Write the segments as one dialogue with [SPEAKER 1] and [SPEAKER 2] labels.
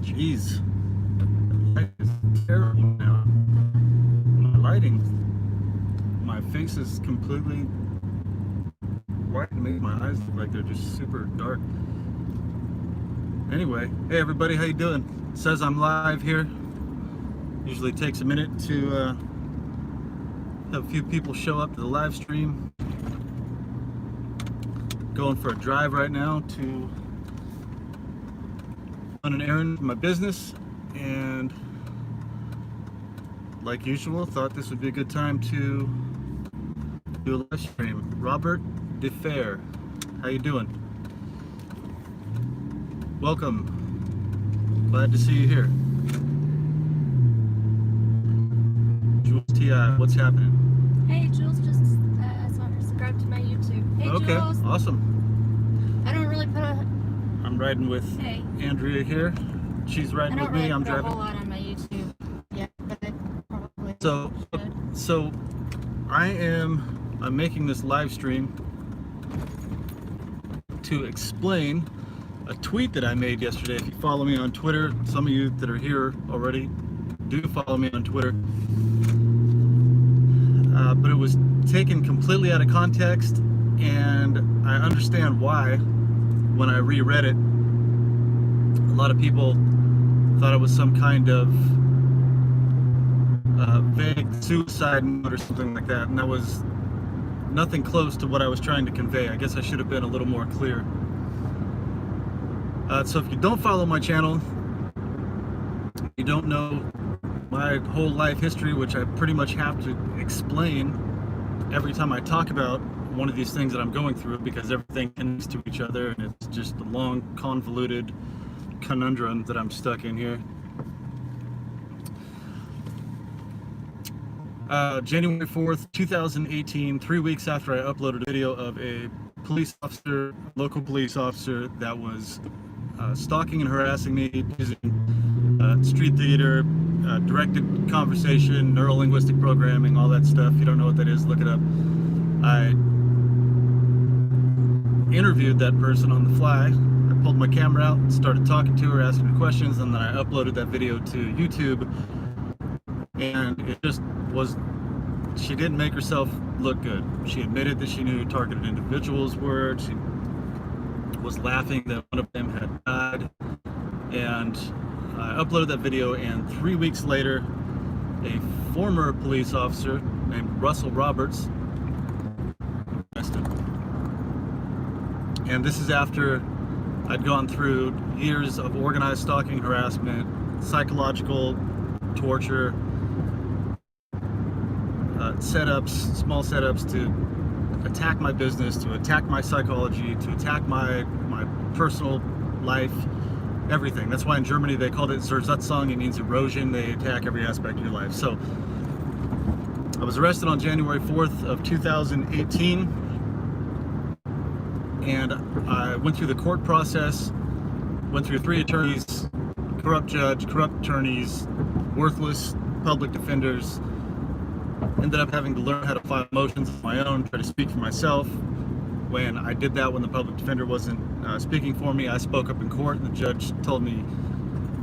[SPEAKER 1] Jeez, the light is terrible now. My lighting, my face is completely white and makes my eyes look like they're just super dark. Anyway, hey everybody, how you doing? It says I'm live here. Usually takes a minute to have a few people show up to the live stream. Going for a drive right now to run an errand for my business, and like usual, thought this would be a good time to do a live stream. Robert DeFair, how you doing? Welcome. Glad to see you here. Jules T.I., what's happening?
[SPEAKER 2] Hey, Jules just subscribed to my YouTube. Hey,
[SPEAKER 1] Okay,
[SPEAKER 2] Jules.
[SPEAKER 1] awesome.
[SPEAKER 2] I don't really put a...
[SPEAKER 1] I'm riding with Andrea here. She's riding with me. I'm driving.
[SPEAKER 2] I don't really put a whole lot on my YouTube yet, but I probably should.
[SPEAKER 1] So I'm making this live stream to explain a tweet that I made yesterday. If you follow me on Twitter, some of you that are here already do follow me on Twitter. But it was taken completely out of context, and I understand why. When I reread it, a lot of people thought it was some kind of vague suicide note or something like that, and that was nothing close to what I was trying to convey. I guess I should have been a little more clear. So if you don't follow my channel, you don't know my whole life history, which I pretty much have to explain every time I talk about one of these things that I'm going through, because everything connects to each other, and it's just a long, convoluted conundrum that I'm stuck in here. January 4th, 2018, 3 weeks after I uploaded a video of a police officer, local police officer, that was stalking and harassing me using street theater, directed conversation, neuro-linguistic programming, all that stuff. If you don't know what that is, look it up. I interviewed that person on the fly. I pulled my camera out, started talking to her, asking her questions, and then I uploaded that video to YouTube. And it just was, she didn't make herself look good. She admitted that she knew who targeted individuals were. She was laughing that one of them had died. And I uploaded that video, and 3 weeks later, a former police officer named Russell Roberts arrested. And this is after I'd gone through years of organized stalking, harassment, psychological torture, setups, small setups to attack my business, to attack my psychology, to attack my personal life, everything. That's why in Germany they called it Zersetzung. It means erosion. They attack every aspect of your life. So I was arrested on January 4th of 2018. And I went through the court process, went through 3 attorneys, corrupt judge, corrupt attorneys, worthless public defenders. Ended up having to learn how to file motions of my own, try to speak for myself. When I did that, when the public defender wasn't speaking for me, I spoke up in court, and the judge told me,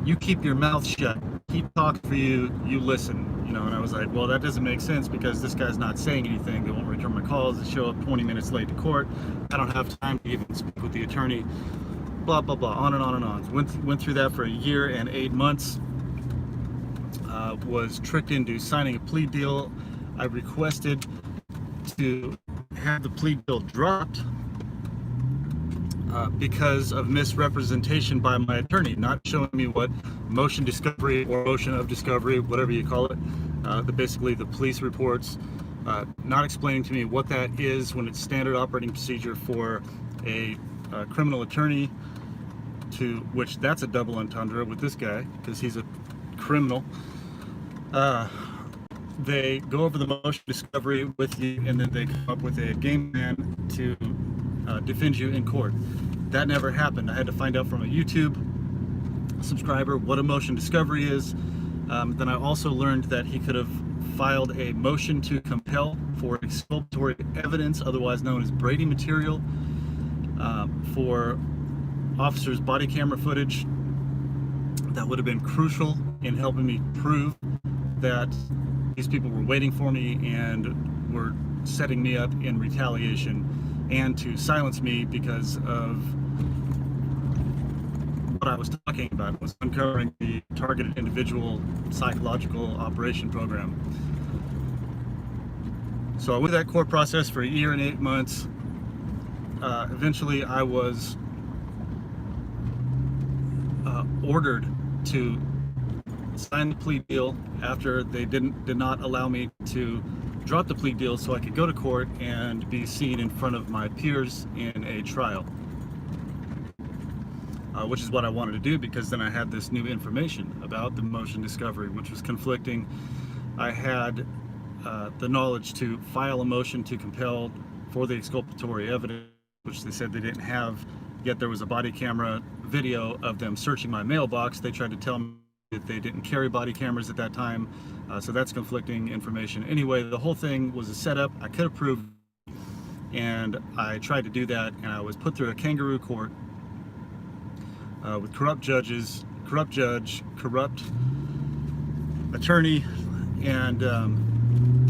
[SPEAKER 1] "You keep your mouth shut. Keep talking for you. You listen." You know, and I was like, well, that doesn't make sense, because this guy's not saying anything. They won't return my calls. They show up 20 minutes late to court. I don't have time to even speak with the attorney. Blah, blah, blah, on and on and on. Went through that for a year and 8 months. Was tricked into signing a plea deal. I requested to have the plea deal dropped because of misrepresentation by my attorney, not showing me what motion discovery or motion of discovery, whatever you call it, basically the police reports, not explaining to me what that is when it's standard operating procedure for a criminal attorney, to which that's a double entendre with this guy, because he's a criminal. They go over the motion discovery with you, and then they come up with a game plan to defend you in court. That never happened. I had to find out from a YouTube subscriber what a motion discovery is. Then I also learned that he could have filed a motion to compel for exculpatory evidence, otherwise known as Brady material, for officers' body camera footage that would have been crucial in helping me prove that these people were waiting for me and were setting me up in retaliation, and to silence me because of what I was talking about, was uncovering the targeted individual psychological operation program. So I went through that court process for a year and 8 months. Eventually I was ordered to sign the plea deal after they did not allow me to drop the plea deal so I could go to court and be seen in front of my peers in a trial, which is what I wanted to do, because then I had this new information about the motion discovery, which was conflicting. I had the knowledge to file a motion to compel for the exculpatory evidence, which they said they didn't have, yet there was a body camera video of them searching my mailbox. They tried to tell me that they didn't carry body cameras at that time, so that's conflicting information. Anyway, the whole thing was a setup. I could have proved, and I tried to do that, and I was put through a kangaroo court with corrupt judges, corrupt judge, corrupt attorney, and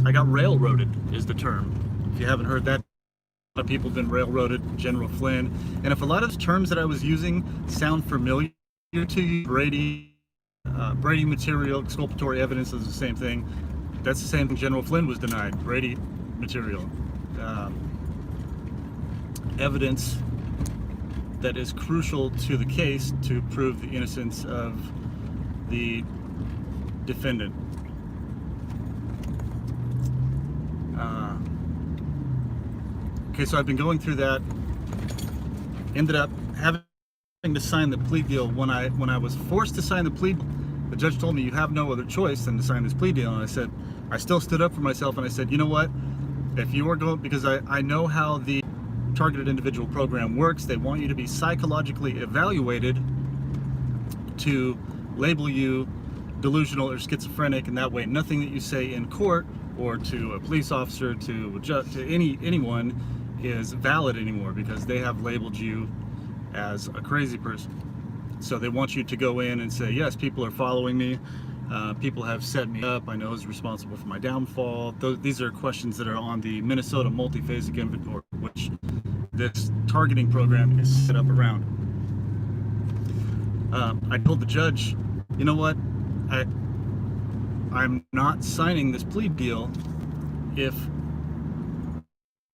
[SPEAKER 1] I got railroaded is the term. If you haven't heard that, a lot of people have been railroaded, General Flynn. And if a lot of the terms that I was using sound familiar to you, Brady material, exculpatory evidence is the same thing. That's the same thing General Flynn was denied, Brady material. Evidence that is crucial to the case to prove the innocence of the defendant. Okay, so I've been going through that, ended up having to sign the plea deal. When I was forced to sign the plea deal, the judge told me, you have no other choice than to sign this plea deal. And I said, I still stood up for myself, and I said, you know what, if you are going, because I know how the targeted individual program works. They want you to be psychologically evaluated to label you delusional or schizophrenic, and that way nothing that you say in court or to a police officer, to anyone is valid anymore, because they have labeled you as a crazy person. So they want you to go in and say, yes, people are following me, people have set me up, I know who's responsible for my downfall. These are questions that are on the Minnesota multiphasic inventory, which this targeting program is set up around. I told the judge, you know what, I'm not signing this plea deal if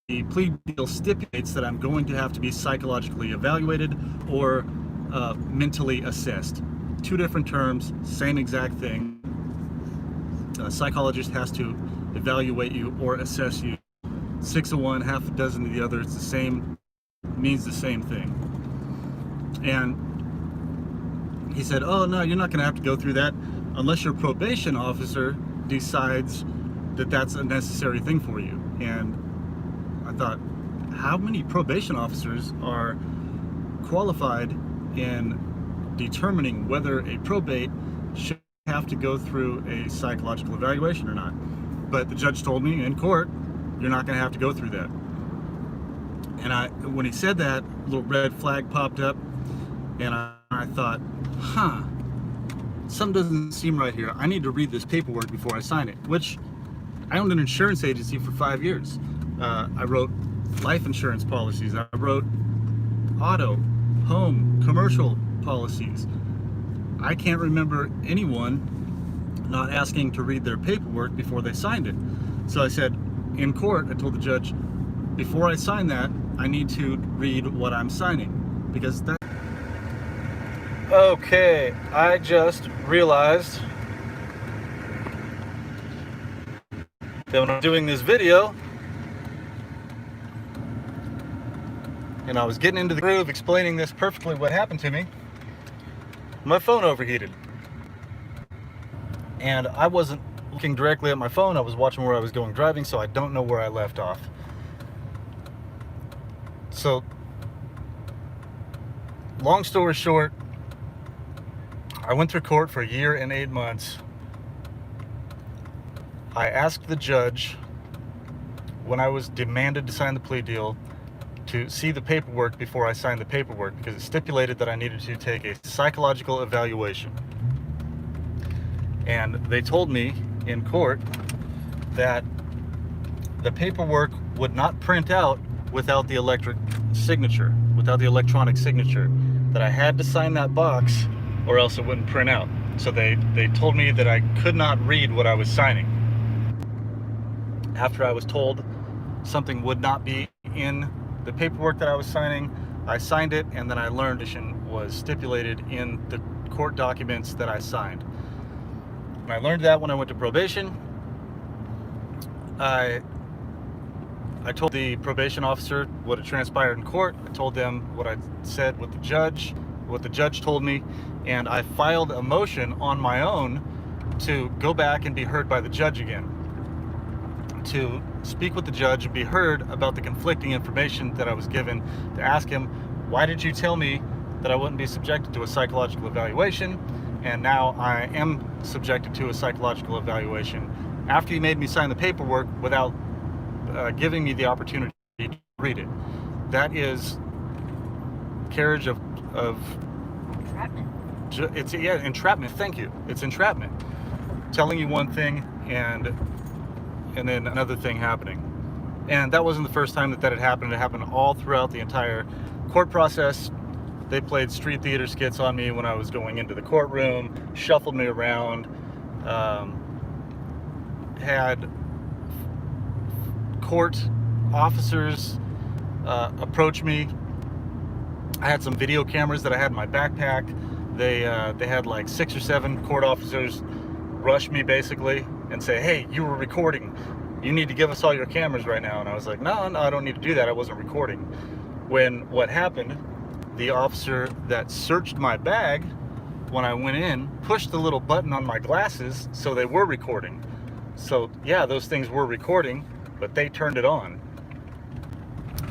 [SPEAKER 1] the plea deal stipulates that I'm going to have to be psychologically evaluated or mentally assessed. Two different terms, same exact thing. A psychologist has to evaluate you or assess you. 6 of one, half a dozen of the other. It's the same, means the same thing. And he said, oh no, you're not going to have to go through that unless your probation officer decides that that's a necessary thing for you. And I thought, how many probation officers are qualified in determining whether a probate should have to go through a psychological evaluation or not? But the judge told me in court, you're not going to have to go through that. And when he said that, a little red flag popped up, and I thought, something doesn't seem right here. I need to read this paperwork before I sign it, which I owned an insurance agency for 5 years. I wrote life insurance policies. I wrote auto, home, commercial policies. I can't remember anyone not asking to read their paperwork before they signed it. So I said, in court, I told the judge, before I sign that, I need to read what I'm signing, because that... Okay, I just realized that when I'm doing this video, and I was getting into the groove explaining this perfectly what happened to me, my phone overheated. And I wasn't looking directly at my phone, I was watching where I was going driving, so I don't know where I left off. So, long story short, I went through court for a year and 8 months. I asked the judge, when I was demanded to sign the plea deal, to see the paperwork before I signed the paperwork, because it stipulated that I needed to take a psychological evaluation. And they told me in court that the paperwork would not print out without the electronic signature, that I had to sign that box or else it wouldn't print out. So they told me that I could not read what I was signing. After I was told something would not be in the paperwork that I was signing, I signed it, and then I learned it was stipulated in the court documents that I signed. And I learned that when I went to probation. I told the probation officer what had transpired in court. I told them what I said with the judge, what the judge told me, and I filed a motion on my own to go back and be heard by the judge again, to speak with the judge and be heard about the conflicting information that I was given, to ask him, why did you tell me that I wouldn't be subjected to a psychological evaluation, and now I am subjected to a psychological evaluation after you made me sign the paperwork without giving me the opportunity to read it. That is carriage of
[SPEAKER 2] Entrapment.
[SPEAKER 1] It's entrapment. Thank you. It's entrapment. Telling you one thing and then another thing happening. And that wasn't the first time that had happened. It happened all throughout the entire court process. They played street theater skits on me when I was going into the courtroom, shuffled me around, had court officers approach me. I had some video cameras that I had in my backpack. They had like 6 or 7 court officers rush me basically and say, hey, you were recording. You need to give us all your cameras right now. And I was like, no, I don't need to do that. I wasn't recording. When what happened, the officer that searched my bag when I went in pushed the little button on my glasses so they were recording. So yeah, those things were recording, but they turned it on.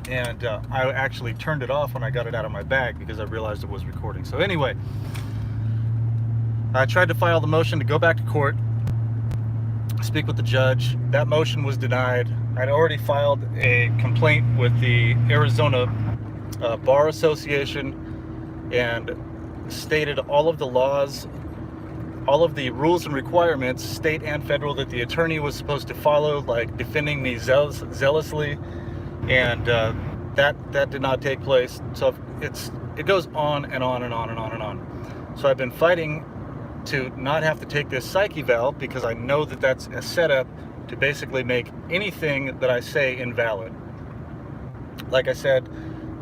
[SPEAKER 1] And I actually turned it off when I got it out of my bag because I realized it was recording. So anyway, I tried to file the motion to go back to court, speak with the judge. That motion was denied. I'd already filed a complaint with the Arizona Bar Association and stated all of the laws, all of the rules and requirements, state and federal, that the attorney was supposed to follow, like defending me zealously, and that did not take place. So it goes on and on and on and on and on. So I've been fighting to not have to take this psych eval because I know that that's a setup to basically make anything that I say invalid. Like I said,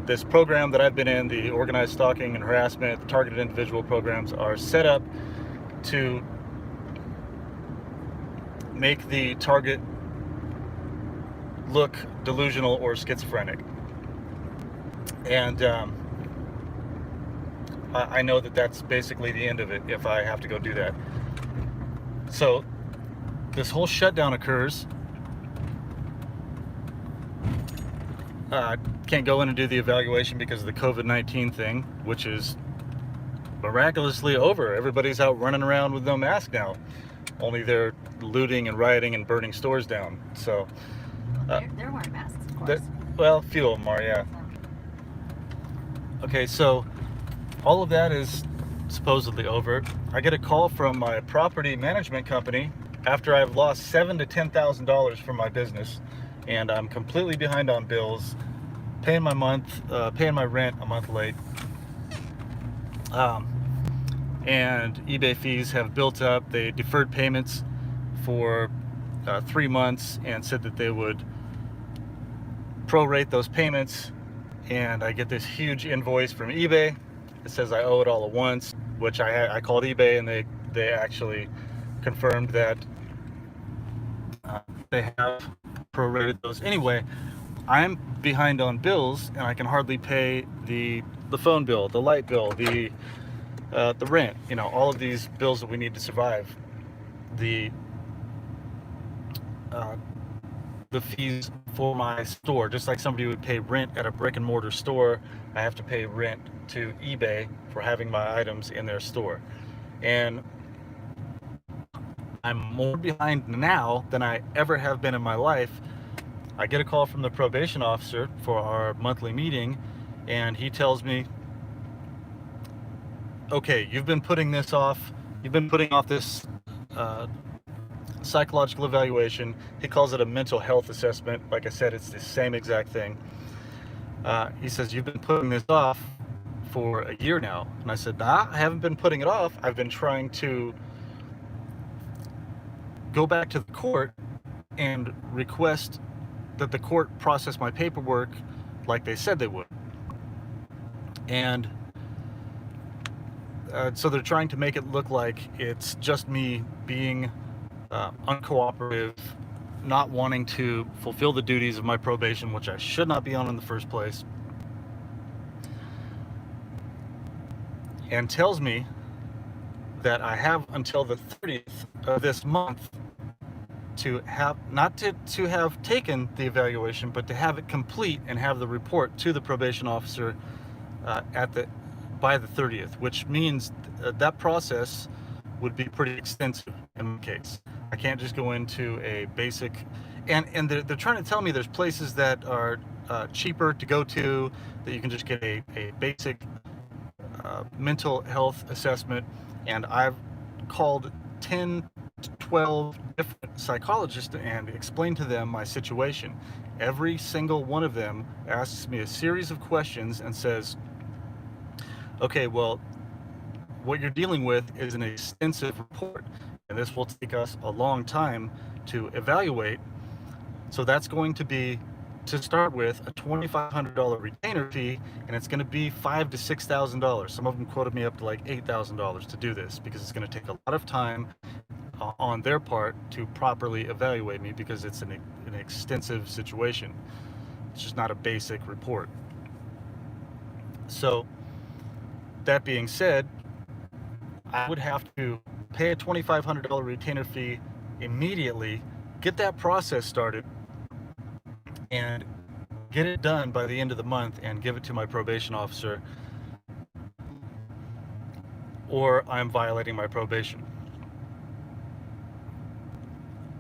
[SPEAKER 1] this program that I've been in, the organized stalking and harassment, the targeted individual programs, are set up to make the target look delusional or schizophrenic. And I know that that's basically the end of it if I have to go do that. So this whole shutdown occurs. Can't go in and do the evaluation because of the COVID-19 thing, which is miraculously over. Everybody's out running around with no mask now. Only they're looting and rioting and burning stores down. So
[SPEAKER 2] They're wearing masks, of course.
[SPEAKER 1] Well, a few of them are, yeah. Okay, so all of that is supposedly over. I get a call from my property management company after I've lost $7,000 to $10,000 from my business, and I'm completely behind on bills, paying my rent a month late, and eBay fees have built up. They deferred payments for 3 months and said that they would prorate those payments, and I get this huge invoice from eBay. It says I owe it all at once, which I called eBay, and they actually confirmed that they have prorated those. Anyway, I'm behind on bills, and I can hardly pay the phone bill, the light bill, the rent, all of these bills that we need to survive. The fees for my store, just like somebody would pay rent at a brick and mortar store, I have to pay rent to eBay for having my items in their store. And I'm more behind now than I ever have been in my life. I get a call from the probation officer for our monthly meeting, and he tells me, okay, you've been putting off this psychological evaluation. He calls it a mental health assessment. Like I said, it's the same exact thing. He says, you've been putting this off for a year now. And I said, nah, I haven't been putting it off. I've been trying to go back to the court and request that the court process my paperwork like they said they would. And so they're trying to make it look like it's just me being uncooperative, not wanting to fulfill the duties of my probation, which I should not be on in the first place, and tells me that I have until the 30th of this month to have, not to have taken the evaluation, but to have it complete and have the report to the probation officer by the 30th, which means that process would be pretty extensive in my case. I can't just go into a basic, and they're trying to tell me there's places that are cheaper to go to, that you can just get a basic mental health assessment, and I've called 10 to 12 different psychologists and explained to them my situation. Every single one of them asks me a series of questions and says, okay, well, what you're dealing with is an extensive report, and this will take us a long time to evaluate. So that's going to be, to start with, a $2,500 retainer fee, and it's going to be $5,000 to $6,000. Some of them quoted me up to like $8,000 to do this, because it's going to take a lot of time on their part to properly evaluate me, because it's an extensive situation. It's just not a basic report. So that being said, I would have to pay a $2,500 retainer fee immediately, get that process started, and get it done by the end of the month and give it to my probation officer, or I'm violating my probation.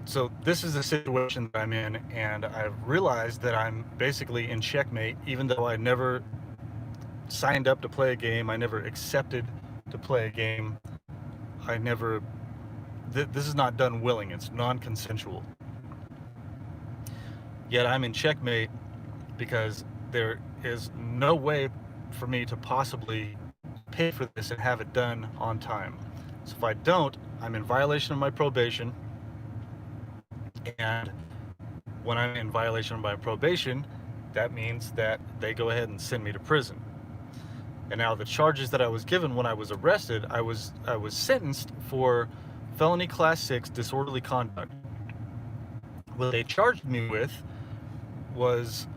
[SPEAKER 1] So this is the situation that I'm in, and I've realized that I'm basically in checkmate, even though I never signed up to play a game. I never accepted to play a game. I never, this is not done willing, it's non-consensual. Yet I'm in checkmate because there is no way for me to possibly pay for this and have it done on time. So if I don't, I'm in violation of my probation, and when I'm in violation of my probation, that means that they go ahead and send me to prison. And now the charges that I was given when I was arrested, I was sentenced for felony class 6 disorderly conduct. What they charged me with was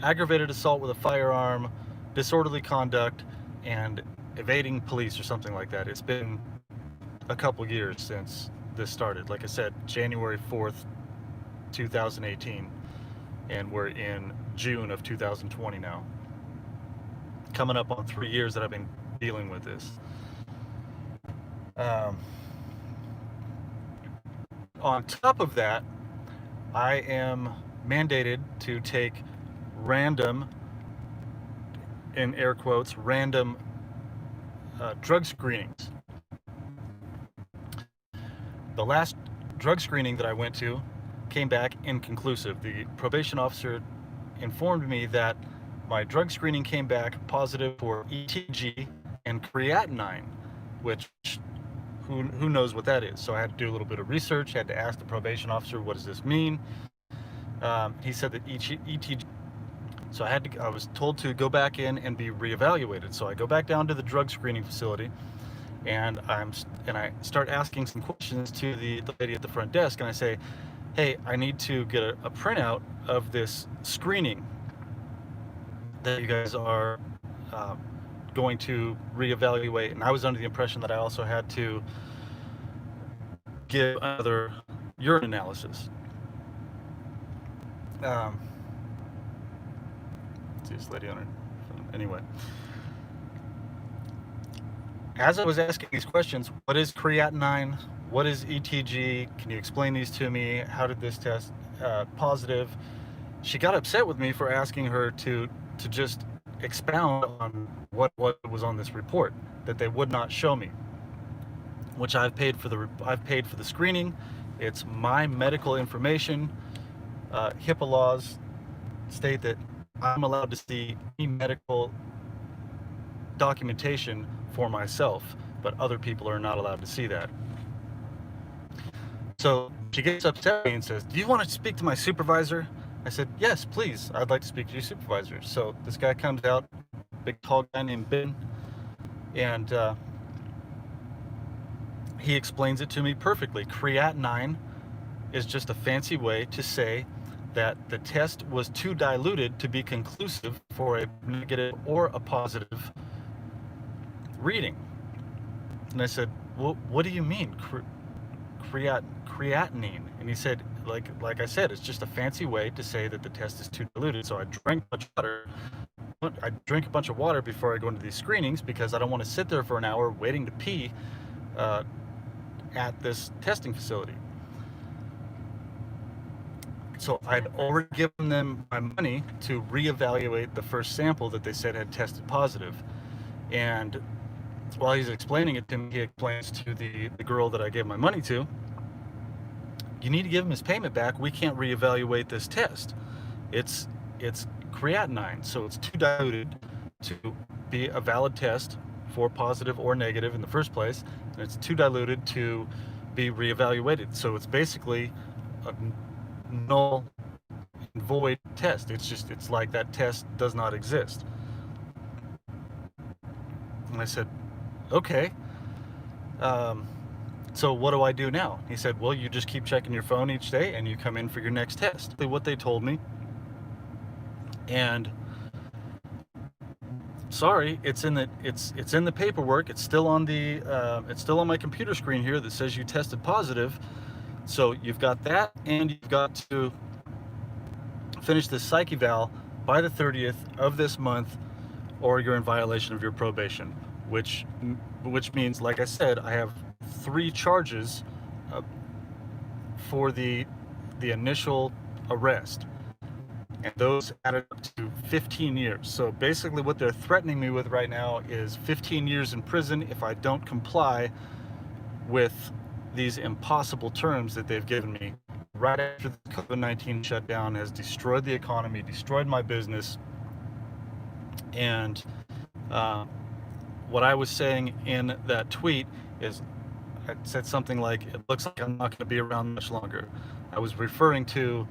[SPEAKER 1] aggravated assault with a firearm, disorderly conduct, and evading police or something like that. It's been a couple years since this started. Like I said, January 4th, 2018, and we're in June of 2020 now. Coming up on 3 years that I've been dealing with this. On top of that, I am mandated to take random, in air quotes, random drug screenings. The last drug screening that I went to came back inconclusive. The probation officer informed me that my drug screening came back positive for ETG and creatinine, which who knows what that is. So I had to do a little bit of research, had to ask the probation officer, what does this mean? He said that ETG, so I was told to go back in and be reevaluated. So I go back down to the drug screening facility, and I start asking some questions to the lady at the front desk, and I say, hey, I need to get a printout of this screening that you guys are going to reevaluate. And I was under the impression that I also had to give another urine analysis. See this lady on her phone. Anyway, as I was asking these questions, what is creatinine? What is ETG? Can you explain these to me? How did this test positive? She got upset with me for asking her to just expound on what was on this report that they would not show me. which I've paid for the screening. It's my medical information. HIPAA laws state that I'm allowed to see any medical documentation for myself, but other people are not allowed to see that. So she gets upset at me and says, "Do you want to speak to my supervisor?" I said, "Yes, please. I'd like to speak to your supervisor." So this guy comes out, big tall guy named Ben, and he explains it to me perfectly. Creatinine is just a fancy way to say that the test was too diluted to be conclusive for a negative or a positive reading. And I said, "Well, what do you mean, creatinine?" And he said, like I said, it's just a fancy way to say that the test is too diluted. So I drink a bunch of water. I drink a bunch of water before I go into these screenings because I don't want to sit there for an hour waiting to pee at this testing facility. So I'd already given them my money to reevaluate the first sample that they said had tested positive. And while he's explaining it to me, he explains to the girl that I gave my money to, "You need to give him his payment back. We can't reevaluate this test. It's creatinine, so it's too diluted to be a valid test for positive or negative in the first place, and it's too diluted to be reevaluated. So it's basically a null and void test. It's like that test does not exist." And I said, "Okay. So what do I do now?" He said, "Well, you just keep checking your phone each day and you come in for your next test." What they told me. And sorry, it's in the paperwork. It's still on my computer screen here that says you tested positive. So you've got that, and you've got to finish this psych eval by the 30th of this month, or you're in violation of your probation, which means, like I said, I have 3 charges for the initial arrest, and those added up to 15 years. So basically what they're threatening me with right now is 15 years in prison if I don't comply with these impossible terms that they've given me right after the COVID-19 shutdown has destroyed the economy, destroyed my business. And what I was saying in that tweet is, I said something like, "It looks like I'm not going to be around much longer." I was referring to,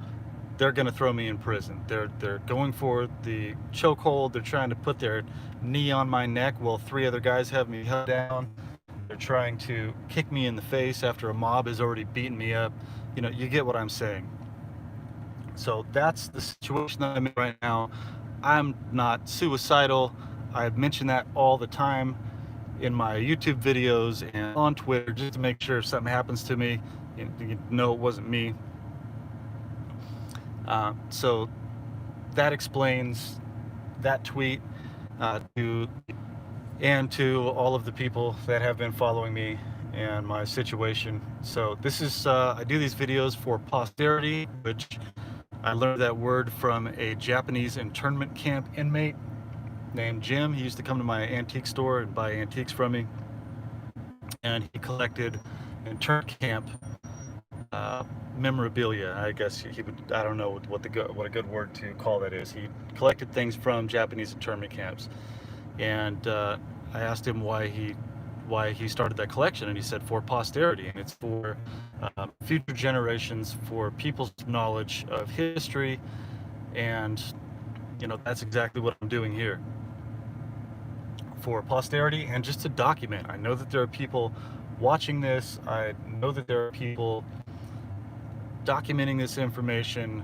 [SPEAKER 1] they're going to throw me in prison. They're going for the chokehold. They're trying to put their knee on my neck while 3 other guys have me held down. They're trying to kick me in the face after a mob has already beaten me up. You know, you get what I'm saying. So that's the situation that I'm in right now. I'm not suicidal. I mention that all the time in my YouTube videos and on Twitter, just to make sure if something happens to me, you know it wasn't me. So that explains that tweet to all of the people that have been following me and my situation. So this is, I do these videos for posterity, which I learned that word from a Japanese internment camp inmate named Jim. He used to come to my antique store and buy antiques from me, and he collected internment camp memorabilia. I guess he would, I don't know what a good word to call that is. He collected things from Japanese internment camps, and I asked him why he started that collection, and he said for posterity, and it's for future generations, for people's knowledge of history. And you know, that's exactly what I'm doing here, for posterity and just to document. I know that there are people watching this. I know that there are people documenting this information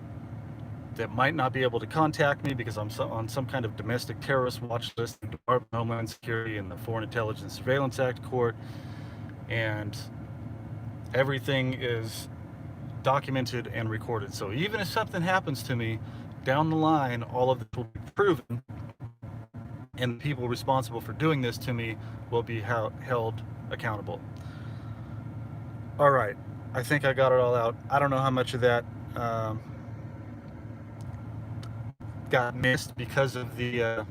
[SPEAKER 1] that might not be able to contact me because I'm on some kind of domestic terrorist watch list, the Department of Homeland Security and the Foreign Intelligence Surveillance Act court, and everything is documented and recorded. So even if something happens to me down the line, all of this will be proven, and the people responsible for doing this to me will be held accountable. All right, I think I got it all out. I don't know how much of that got missed because of the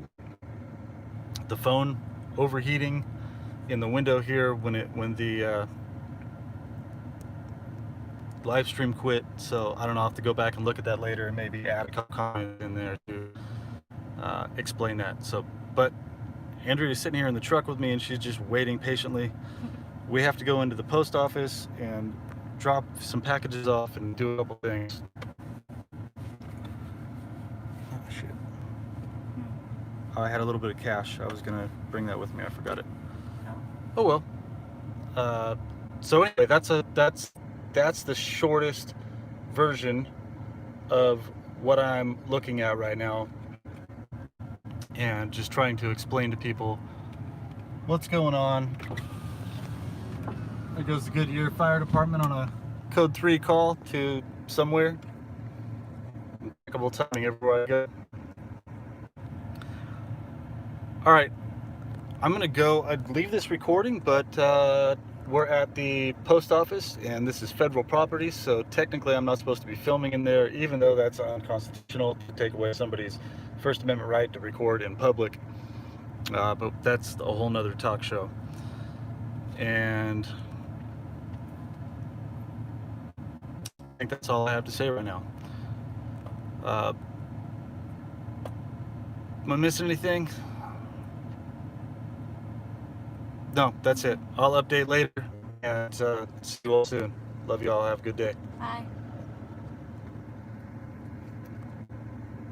[SPEAKER 1] phone overheating in the window here when the live stream quit, so I don't know. I'll have to go back and look at that later and maybe add a couple comments in there to explain that. So, but Andrea is sitting here in the truck with me, and she's just waiting patiently. We have to go into the post office and drop some packages off and do a couple things. Oh shit! I had a little bit of cash. I was gonna bring that with me. I forgot it. Oh well. So anyway, that's the shortest version of what I'm looking at right now, and just trying to explain to people what's going on. There goes the Goodyear Fire Department on a code 3 call to somewhere. Impeccable timing everywhere I go. All right, I'm gonna go. I'd leave this recording, but we're at the post office, and this is federal property, so technically I'm not supposed to be filming in there, even though that's unconstitutional to take away somebody's First Amendment right to record in public. But that's a whole nother talk show. And I think that's all I have to say right now. Am I missing anything? No, that's it. I'll update later, and see you all soon. Love you all. Have a good day.
[SPEAKER 2] Bye.